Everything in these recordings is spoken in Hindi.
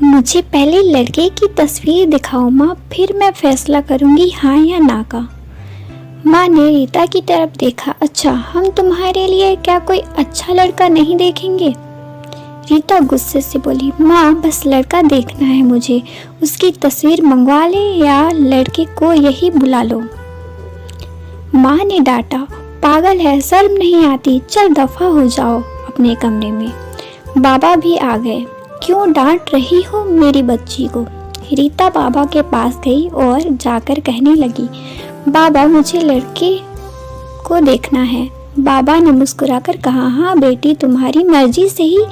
मुझे पहले लड़के की तस्वीर दिखाओ माँ, फिर मैं फैसला करूँगी हाँ या ना का। माँ ने रीता की तरफ देखा। अच्छा, हम तुम्हारे लिए क्या कोई अच्छा लड़का नहीं देखेंगे? रीता गुस्से से बोली, माँ बस लड़का देखना है मुझे, उसकी तस्वीर मंगवा ले या लड़के को यही बुला लो। माँ ने डांटा, पागल है, शर्म नहीं आती, चल दफा हो जाओ अपने कमरे में। बाबा भी आ गए। क्यों डांट रही हो मेरी बच्ची को? रीता बाबा के पास गई और जाकर कहने लगी, बाबा मुझे लड़के को देखना है। बाबा ने मुस्कुराकर कहा, हाँ बेटी, तुम्हारी मर्जी से ही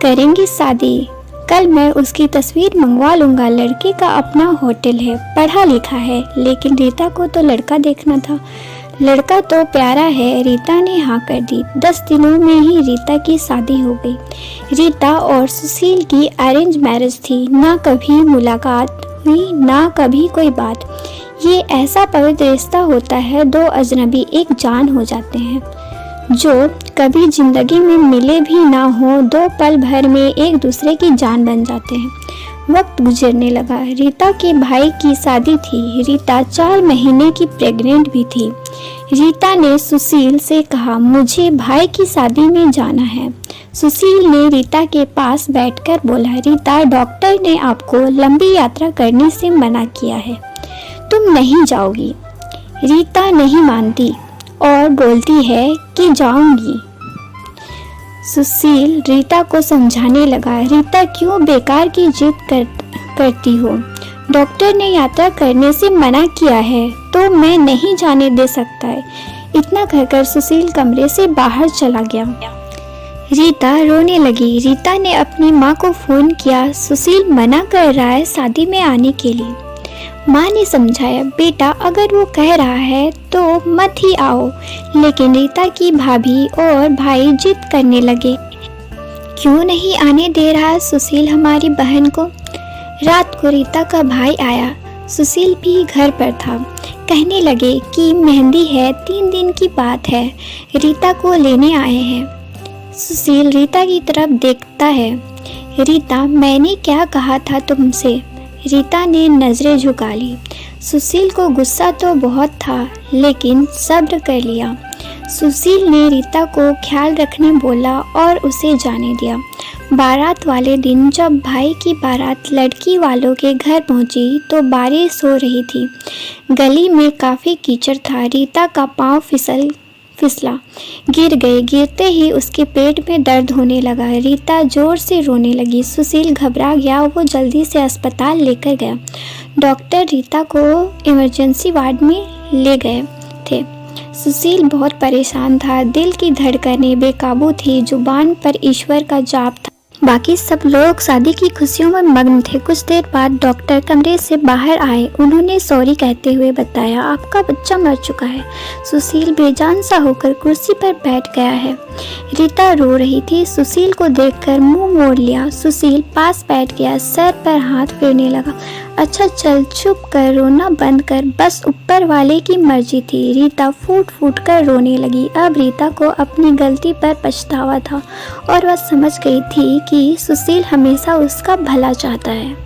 करेंगे शादी। कल मैं उसकी तस्वीर मंगवा लूँगा। लड़के का अपना होटल है, पढ़ा लिखा है, लेकिन रीता को तो लड़का देखना था। लड़का तो प्यारा है। रीता ने हाँ कर दी। 10 दिनों में ही रीता की शादी हो गई। रीता और सुशील की अरेंज मैरिज थी। ना कभी मुलाकात हुई, ना कभी कोई बात। ये ऐसा पवित्र रिश्ता होता है, 2 अजनबी एक जान हो जाते हैं, जो कभी जिंदगी में मिले भी ना हो, 2 पल भर में एक दूसरे की जान बन जाते हैं। वक्त गुजरने लगा। रीता के भाई की शादी थी। रीता 4 महीने की प्रेग्नेंट भी थी। रीता ने सुशील से कहा, मुझे भाई की शादी में जाना है। सुशील ने रीता के पास बैठकर बोला, रीता, डॉक्टर ने आपको लंबी यात्रा करने से मना किया है, तुम नहीं जाओगी। रीता नहीं मानती और बोलती है कि जाऊंगी। सुशील रीता को समझाने लगा, रीता क्यों बेकार की जिद करती हो? डॉक्टर ने यात्रा करने से मना किया है तो मैं नहीं जाने दे सकता है। इतना कहकर सुशील कमरे से बाहर चला गया। रीता रोने लगी। रीता ने अपनी माँ को फोन किया, सुशील मना कर रहा है शादी में आने के लिए। माँ ने समझाया, बेटा अगर वो कह रहा है तो मत ही आओ। लेकिन रीता की भाभी और भाई जिद करने लगे, क्यों नहीं आने दे रहा सुशील हमारी बहन को? रात को रीता का भाई आया। सुशील भी घर पर था। कहने लगे कि मेहंदी है, 3 दिन की बात है, रीता को लेने आए हैं। सुशील रीता की तरफ देखता है। रीता, मैंने क्या कहा था तुमसे? रीता ने नज़रें झुका ली। सुशील को गुस्सा तो बहुत था, लेकिन सब्र कर लिया। सुशील ने रीता को ख्याल रखने बोला और उसे जाने दिया। बारात वाले दिन जब भाई की बारात लड़की वालों के घर पहुंची तो बारिश हो रही थी। गली में काफ़ी कीचड़ था। रीता का पाँव फिसला, गिर गई। गिरते ही उसके पेट में दर्द होने लगा। रीता जोर से रोने लगी। सुशील घबरा गया। वो जल्दी से अस्पताल लेकर गया। डॉक्टर रीता को इमरजेंसी वार्ड में ले गए थे। सुशील बहुत परेशान था। दिल की धड़कनें बेकाबू थी। जुबान पर ईश्वर का जाप था। बाकी सब लोग शादी की खुशियों में मग्न थे। कुछ देर बाद डॉक्टर कमरे से बाहर आए। उन्होंने सॉरी कहते हुए बताया, आपका बच्चा मर चुका है। सुशील बेजान सा होकर कुर्सी पर बैठ गया है। रीता रो रही थी। सुशील को देखकर मुंह मोड़ लिया। सुशील पास बैठ गया, सर पर हाथ फेरने लगा। अच्छा चल, चुप कर, रोना बंद कर, बस ऊपर वाले की मर्जी थी। रीता फूट फूट कर रोने लगी। अब रीता को अपनी गलती पर पछतावा था और वह समझ गई थी कि सुशील हमेशा उसका भला चाहता है।